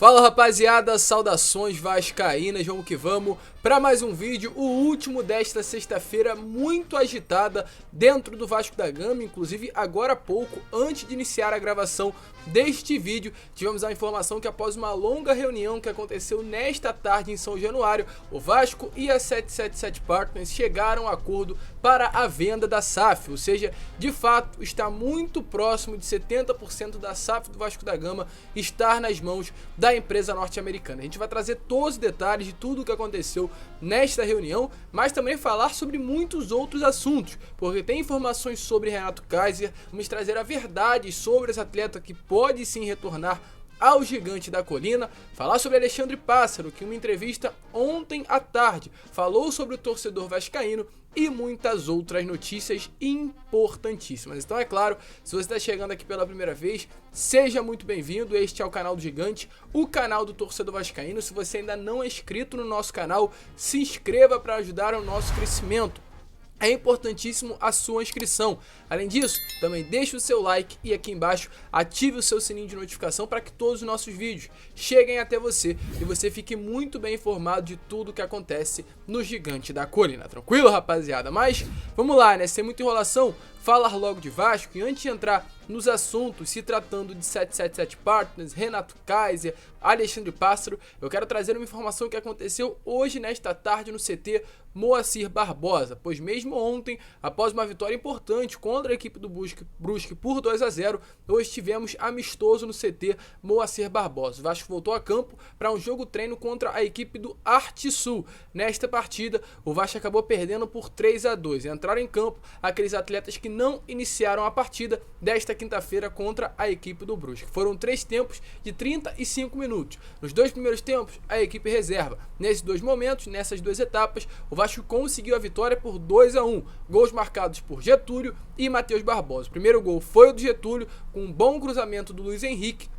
Fala rapaziada, saudações vascaínas, vamos que vamos para mais um vídeo, o último desta sexta-feira muito agitada dentro do Vasco da Gama. Inclusive agora há pouco, antes de iniciar a gravação deste vídeo, tivemos a informação que após uma longa reunião que aconteceu nesta tarde em São Januário, o Vasco e a 777 Partners chegaram a acordo para a venda da SAF, ou seja, de fato está muito próximo de 70% da SAF do Vasco da Gama estar nas mãos da empresa norte-americana. A gente vai trazer todos os detalhes de tudo o que aconteceu nesta reunião, mas também falar sobre muitos outros assuntos, porque tem informações sobre Renato Kaiser, vamos trazer a verdade sobre esse atleta que pode sim retornar ao Gigante da Colina, falar sobre Alexandre Pássaro, que em uma entrevista ontem à tarde falou sobre o torcedor vascaíno e muitas outras notícias importantíssimas. Então é claro, se você está chegando aqui pela primeira vez, seja muito bem-vindo. Este é o canal do Gigante, o canal do torcedor vascaíno. Se você ainda não é inscrito no nosso canal, se inscreva para ajudar o nosso crescimento. É importantíssimo a sua inscrição. Além disso, também deixe o seu like e aqui embaixo ative o seu sininho de notificação para que todos os nossos vídeos cheguem até você e você fique muito bem informado de tudo o que acontece no Gigante da Colina. Tranquilo, rapaziada? Mas vamos lá, né? Sem muita enrolação, falar logo de Vasco. E antes de entrar nos assuntos, se tratando de 777 Partners, Renato Kaiser, Alexandre Pássaro, eu quero trazer uma informação que aconteceu hoje nesta tarde no CT Moacir Barbosa, pois mesmo ontem, após uma vitória importante contra a equipe do Brusque por 2-0, hoje tivemos amistoso no CT Moacir Barbosa. O Vasco voltou a campo para um jogo treino contra a equipe do Arte Sul. Nesta partida, o Vasco acabou perdendo por 3-2. Entraram em campo aqueles atletas que não iniciaram a partida desta quinta-feira contra a equipe do Brusque. Foram 3 tempos de 35 minutos. Nos 2 primeiros tempos, a equipe reserva. Nesses 2 momentos, nessas 2 etapas, o Vasco conseguiu a vitória por 2-1. Gols marcados por Getúlio e Matheus Barbosa. O primeiro gol foi o do Getúlio, com um bom cruzamento do Luiz Henrique.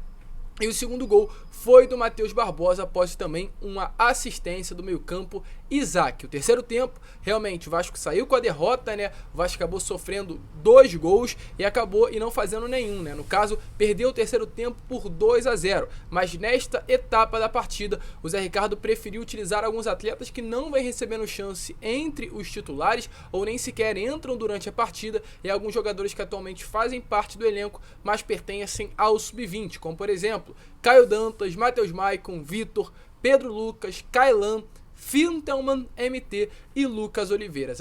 E o segundo gol foi do Matheus Barbosa, após também uma assistência do meio-campo Isaac. O terceiro tempo, realmente, o Vasco saiu com a derrota, né? O Vasco acabou sofrendo 2 gols e acabou não fazendo nenhum, né? No caso, perdeu o terceiro tempo por 2-0. Mas nesta etapa da partida, o Zé Ricardo preferiu utilizar alguns atletas que não vêm recebendo chance entre os titulares ou nem sequer entram durante a partida, e alguns jogadores que atualmente fazem parte do elenco, mas pertencem ao sub-20, como por exemplo Caio Dantas, Matheus Maicon, Vitor, Pedro Lucas, Kailan, Fintelman, MT e Lucas Oliveira.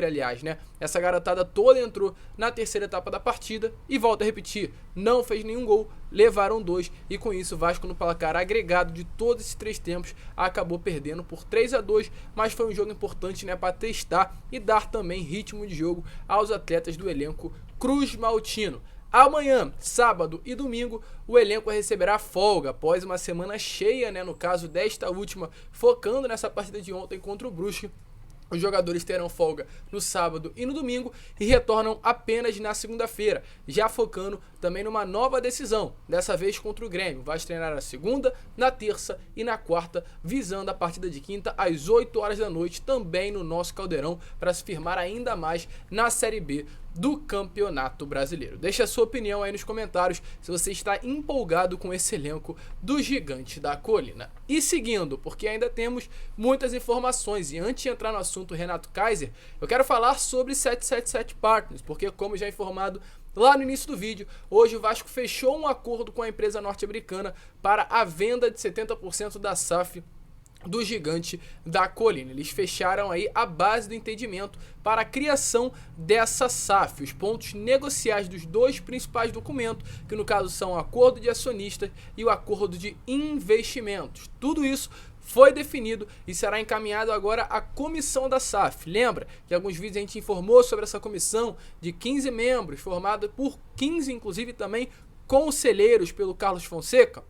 Aliás, né? Essa garotada toda entrou na terceira etapa da partida e, volto a repetir, não fez nenhum gol, levaram 2 e com isso o Vasco, no placar agregado de todos esses 3 tempos, acabou perdendo por 3-2, mas foi um jogo importante, né, para testar e dar também ritmo de jogo aos atletas do elenco Cruz Maltino. Amanhã, sábado e domingo, o elenco receberá folga após uma semana cheia, né, no caso desta última, focando nessa partida de ontem contra o Brusque. Os jogadores terão folga no sábado e no domingo e retornam apenas na segunda-feira, já focando também numa nova decisão, dessa vez contra o Grêmio. Vai treinar na segunda, na terça e na quarta, visando a partida de quinta às 8 horas da noite, também no nosso Caldeirão, para se firmar ainda mais na Série B do Campeonato Brasileiro. Deixa a sua opinião aí nos comentários se você está empolgado com esse elenco do Gigante da Colina. E seguindo, porque ainda temos muitas informações, e antes de entrar no assunto Renato Kaiser, eu quero falar sobre 777 Partners, porque como já informado lá no início do vídeo, hoje o Vasco fechou um acordo com a empresa norte-americana para a venda de 70% da SAF do Gigante da Colina. Eles fecharam aí a base do entendimento para a criação dessa SAF, os pontos negociais dos 2 principais documentos, que no caso são o acordo de acionistas e o acordo de investimentos. Tudo isso foi definido e será encaminhado agora à comissão da SAF. Lembra que em alguns vídeos a gente informou sobre essa comissão de 15 membros, formada por 15 inclusive também conselheiros pelo Carlos Fonseca?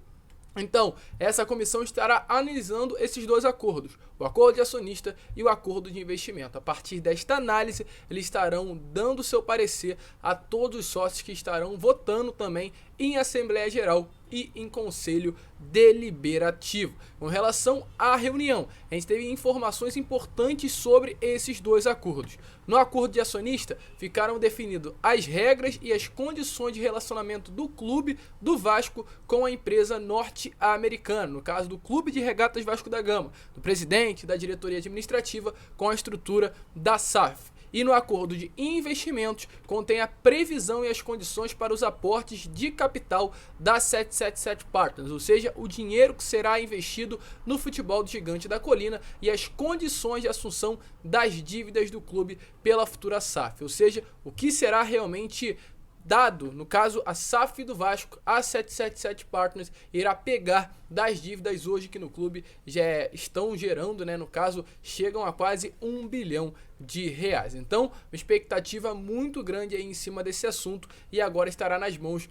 Então, essa comissão estará analisando esses 2 acordos, o acordo de acionista e o acordo de investimento. A partir desta análise, eles estarão dando seu parecer a todos os sócios que estarão votando também em Assembleia Geral e em Conselho Deliberativo. Com relação à reunião, a gente teve informações importantes sobre esses dois acordos. No acordo de acionista, ficaram definidas as regras e as condições de relacionamento do clube do Vasco com a empresa norte-americana, no caso do Clube de Regatas Vasco da Gama, do presidente, da diretoria administrativa, com a estrutura da SAF. E no acordo de investimentos contém a previsão e as condições para os aportes de capital da 777 Partners, ou seja, o dinheiro que será investido no futebol do Gigante da Colina e as condições de assunção das dívidas do clube pela futura SAF, ou seja, o que será realmente dado, no caso a SAF do Vasco, a 777 Partners irá pegar das dívidas hoje que no clube já estão gerando, no caso chegam a quase R$1 bilhão. Então, uma expectativa muito grande aí em cima desse assunto e agora estará nas mãos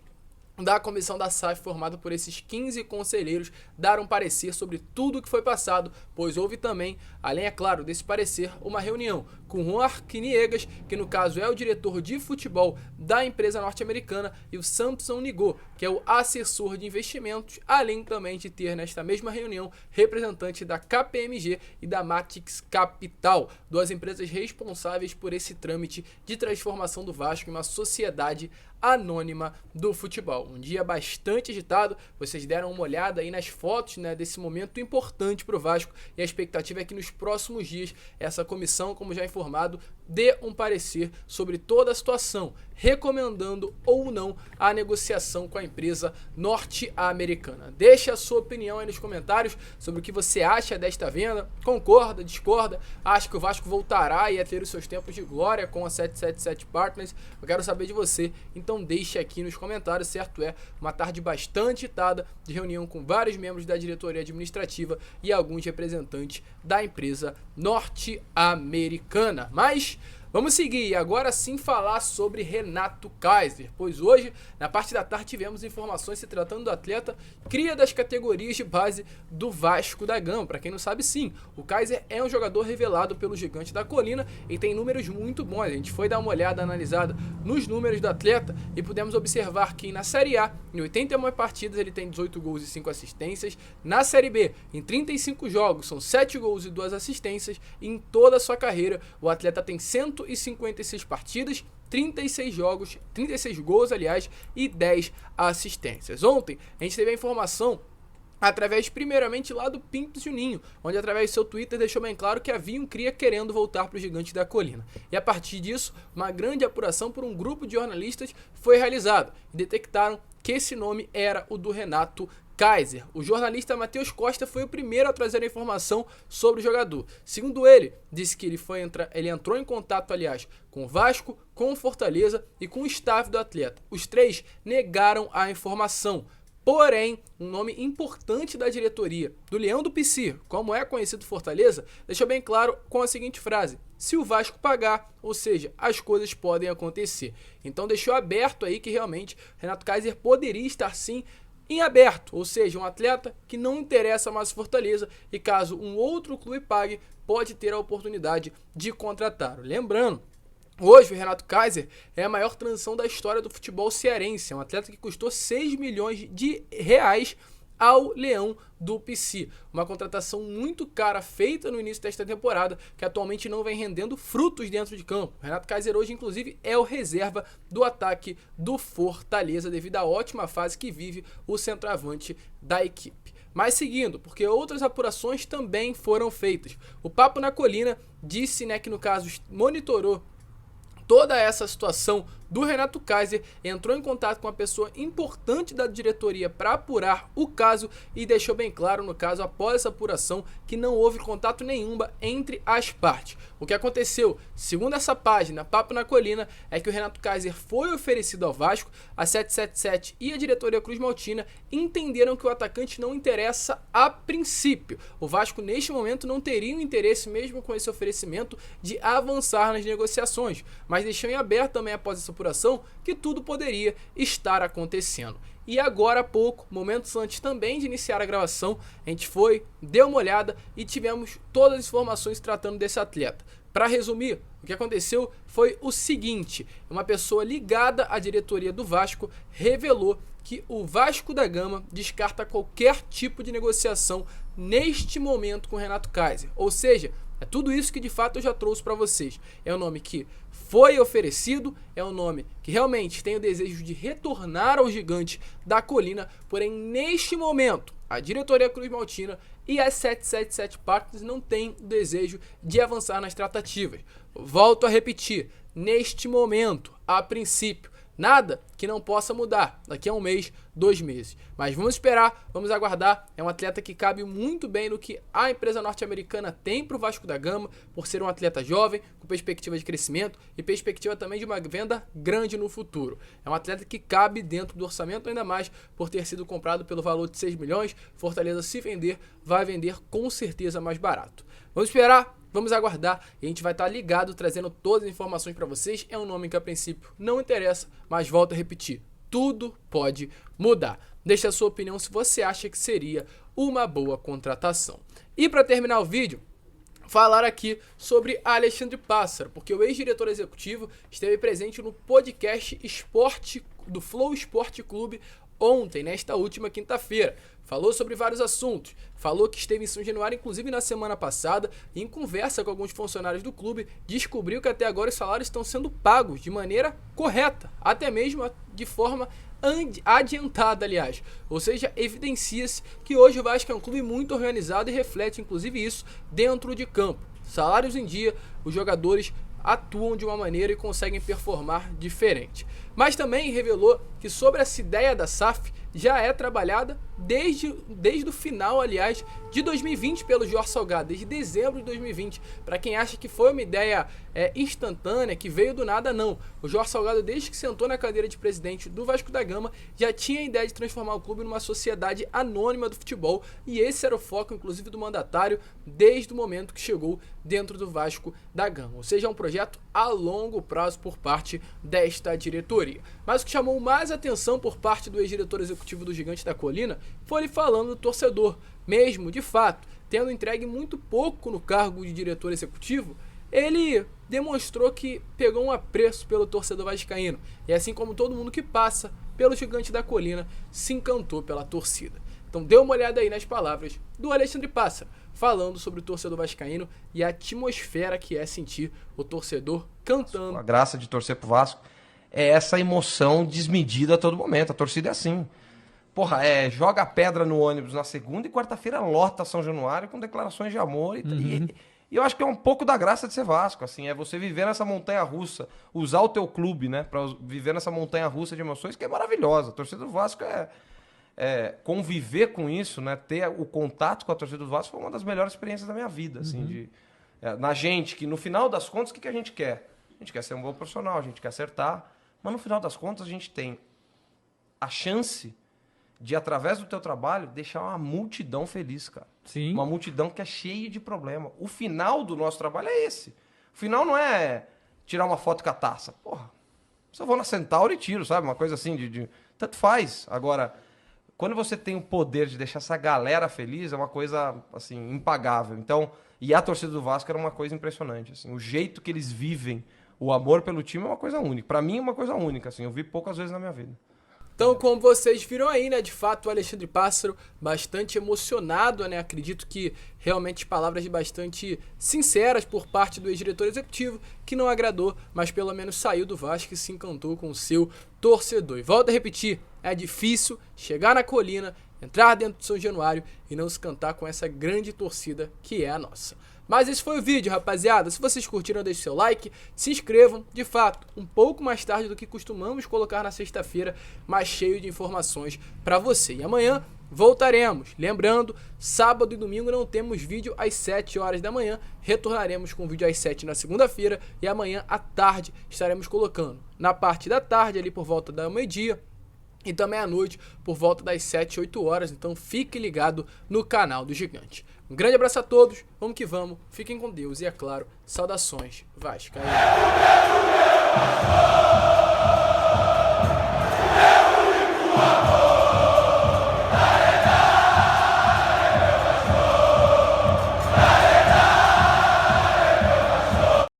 da comissão da SAF, formada por esses 15 conselheiros, dar um parecer sobre tudo o que foi passado, pois houve também, além, é claro, desse parecer, uma reunião com Juan Arquiniegas, que no caso é o diretor de futebol da empresa norte-americana, e o Samson Nigô, que é o assessor de investimentos, além também de ter nesta mesma reunião representante da KPMG e da Matix Capital, duas empresas responsáveis por esse trâmite de transformação do Vasco em uma sociedade anônima do futebol. Um dia bastante agitado, vocês deram uma olhada aí nas fotos, desse momento importante para o Vasco, e a expectativa é que nos próximos dias essa comissão, como já informado, dê um parecer sobre toda a situação, recomendando ou não a negociação com a empresa norte-americana. Deixe a sua opinião aí nos comentários sobre o que você acha desta venda, concorda, discorda, acha que o Vasco voltará a ter os seus tempos de glória com a 777 Partners? Eu quero saber de você, então deixe aqui nos comentários, certo? É uma tarde bastante agitada de reunião com vários membros da diretoria administrativa e alguns representantes da empresa norte-americana. Mas vamos seguir e agora sim falar sobre Renato Kaiser, pois hoje, na parte da tarde, tivemos informações se tratando do atleta cria das categorias de base do Vasco da Gama. Para quem não sabe, sim, o Kaiser é um jogador revelado pelo Gigante da Colina e tem números muito bons. A gente foi dar uma olhada, analisada nos números do atleta e pudemos observar que na Série A, em 81 partidas, ele tem 18 gols e 5 assistências. Na Série B, em 35 jogos, são 7 gols e 2 assistências. E em toda a sua carreira, o atleta tem 156 partidas, 36 jogos, 36 gols, aliás, e 10 assistências. Ontem, a gente teve a informação através, primeiramente, lá do Pimps Juninho, onde através do seu Twitter deixou bem claro que havia um cria querendo voltar para o Gigante da Colina. E a partir disso, uma grande apuração por um grupo de jornalistas foi realizada e detectaram que esse nome era o do Renato Kaiser. O jornalista Matheus Costa foi o primeiro a trazer a informação sobre o jogador. Segundo ele, disse que ele entrou em contato, aliás, com o Vasco, com o Fortaleza e com o staff do atleta. Os três negaram a informação. Porém, um nome importante da diretoria do Leão do PC, como é conhecido Fortaleza, deixou bem claro com a seguinte frase: se o Vasco pagar, ou seja, as coisas podem acontecer. Então deixou aberto aí que realmente Renato Kaiser poderia estar sim em aberto, ou seja, um atleta que não interessa mais Fortaleza e caso um outro clube pague, pode ter a oportunidade de contratar. Lembrando, hoje o Renato Kaiser é a maior transação da história do futebol cearense, é um atleta que custou 6 milhões de reais ao Leão do PC. Uma contratação muito cara feita no início desta temporada, que atualmente não vem rendendo frutos dentro de campo. O Renato Kaiser hoje, inclusive, é o reserva do ataque do Fortaleza, devido à ótima fase que vive o centroavante da equipe. Mas seguindo, porque outras apurações também foram feitas. O Papo na Colina disse, que no caso monitorou toda essa situação do Renato Kaiser, entrou em contato com uma pessoa importante da diretoria para apurar o caso e deixou bem claro, no caso, após essa apuração, que não houve contato nenhum entre as partes. O que aconteceu, segundo essa página, Papo na Colina, é que o Renato Kaiser foi oferecido ao Vasco, a 777 e a diretoria Cruz Maltina entenderam que o atacante não interessa a princípio. O Vasco, neste momento, não teria um interesse, mesmo com esse oferecimento, de avançar nas negociações, mas deixou em aberto também após essa apuração que tudo poderia estar acontecendo. E agora há pouco, momentos antes também de iniciar a gravação, a gente deu uma olhada e tivemos todas as informações tratando desse atleta. Para resumir, o que aconteceu foi o seguinte: uma pessoa ligada à diretoria do Vasco revelou que o Vasco da Gama descarta qualquer tipo de negociação neste momento com o Renato Kaiser. Ou seja, é tudo isso que de fato eu já trouxe para vocês. É um nome que foi oferecido, é um nome que realmente tem o desejo de retornar ao Gigante da Colina, porém neste momento a diretoria Cruz Maltina e as 777 Partners não têm o desejo de avançar nas tratativas. Volto a repetir, neste momento, a princípio, nada que não possa mudar daqui a um mês, 2 meses. Mas vamos esperar, vamos aguardar. É um atleta que cabe muito bem no que a empresa norte-americana tem para o Vasco da Gama, por ser um atleta jovem, com perspectiva de crescimento e perspectiva também de uma venda grande no futuro. É um atleta que cabe dentro do orçamento, ainda mais por ter sido comprado pelo valor de 6 milhões. Fortaleza, se vender, vai vender com certeza mais barato. Vamos esperar. Vamos aguardar e a gente vai estar ligado trazendo todas as informações para vocês. É um nome que a princípio não interessa, mas volto a repetir, tudo pode mudar. Deixe a sua opinião se você acha que seria uma boa contratação. E para terminar o vídeo, falar aqui sobre Alexandre Pássaro, porque o ex-diretor executivo esteve presente no podcast Esporte do Flow Esporte Clube ontem, nesta última quinta-feira. Falou sobre vários assuntos, falou que esteve em São Januário, inclusive na semana passada, e em conversa com alguns funcionários do clube, descobriu que até agora os salários estão sendo pagos de maneira correta, até mesmo de forma adiantada, aliás. Ou seja, evidencia-se que hoje o Vasco é um clube muito organizado e reflete, inclusive, isso dentro de campo. Salários em dia, os jogadores atuam de uma maneira e conseguem performar diferente. Mas também revelou que sobre essa ideia da SAF já é trabalhada desde o final, aliás, de 2020 pelo Jorge Salgado, desde dezembro de 2020. Para quem acha que foi uma ideia instantânea, que veio do nada, não. O Jorge Salgado, desde que sentou na cadeira de presidente do Vasco da Gama, já tinha a ideia de transformar o clube numa sociedade anônima do futebol, e esse era o foco, inclusive, do mandatário desde o momento que chegou dentro do Vasco da Gama. Ou seja, é um projeto a longo prazo por parte desta diretoria. Mas o que chamou mais atenção por parte do ex-diretor executivo do Gigante da Colina foi ele falando do torcedor. Mesmo, de fato, tendo entregue muito pouco no cargo de diretor executivo, ele demonstrou que pegou um apreço pelo torcedor vascaíno. E assim como todo mundo que passa pelo Gigante da Colina, se encantou pela torcida. Então dê uma olhada aí nas palavras do Alexandre Pássaro, falando sobre o torcedor vascaíno e a atmosfera que é sentir o torcedor cantando. A graça de torcer pro Vasco é essa emoção desmedida a todo momento. A torcida é assim. Porra, joga pedra no ônibus na segunda e quarta-feira lota São Januário com declarações de amor. E eu acho que é um pouco da graça de ser Vasco, assim, é você viver nessa montanha-russa, usar o teu clube, né, pra viver nessa montanha-russa de emoções que é maravilhosa. A torcida do Vasco conviver com isso, né, ter o contato com a torcida do Vasco foi uma das melhores experiências da minha vida, assim, na gente, que no final das contas, o que a gente quer? A gente quer ser um bom profissional, a gente quer acertar, mas no final das contas a gente tem a chance de, através do teu trabalho, deixar uma multidão feliz, cara. Sim. Uma multidão que é cheia de problema. O final do nosso trabalho é esse. O final não é tirar uma foto com a taça. Porra, se eu vou na Centauro e tiro, sabe? Uma coisa assim, tanto faz. Agora, quando você tem o poder de deixar essa galera feliz, é uma coisa, assim, impagável. Então, e a torcida do Vasco era uma coisa impressionante, assim. O jeito que eles vivem o amor pelo time é uma coisa única. Pra mim é uma coisa única, assim. Eu vi poucas vezes na minha vida. Então, como vocês viram aí, né, de fato, o Alexandre Pássaro bastante emocionado, né, acredito que realmente palavras bastante sinceras por parte do ex-diretor executivo, que não agradou, mas pelo menos saiu do Vasco e se encantou com o seu torcedor. E volto a repetir, é difícil chegar na Colina, entrar dentro de São Januário e não se cantar com essa grande torcida que é a nossa. Mas esse foi o vídeo, rapaziada. Se vocês curtiram, deixe seu like, se inscrevam. De fato, um pouco mais tarde do que costumamos colocar na sexta-feira, mas cheio de informações para você. E amanhã voltaremos. Lembrando, sábado e domingo não temos vídeo às 7 horas da manhã. Retornaremos com vídeo às 7 na segunda-feira e amanhã à tarde estaremos colocando na parte da tarde, ali por volta da meio-dia, e também à noite por volta das 7, 8 horas. Então fique ligado no canal do Gigante. Um grande abraço a todos, vamos que vamos, fiquem com Deus e, é claro, saudações vascaínas.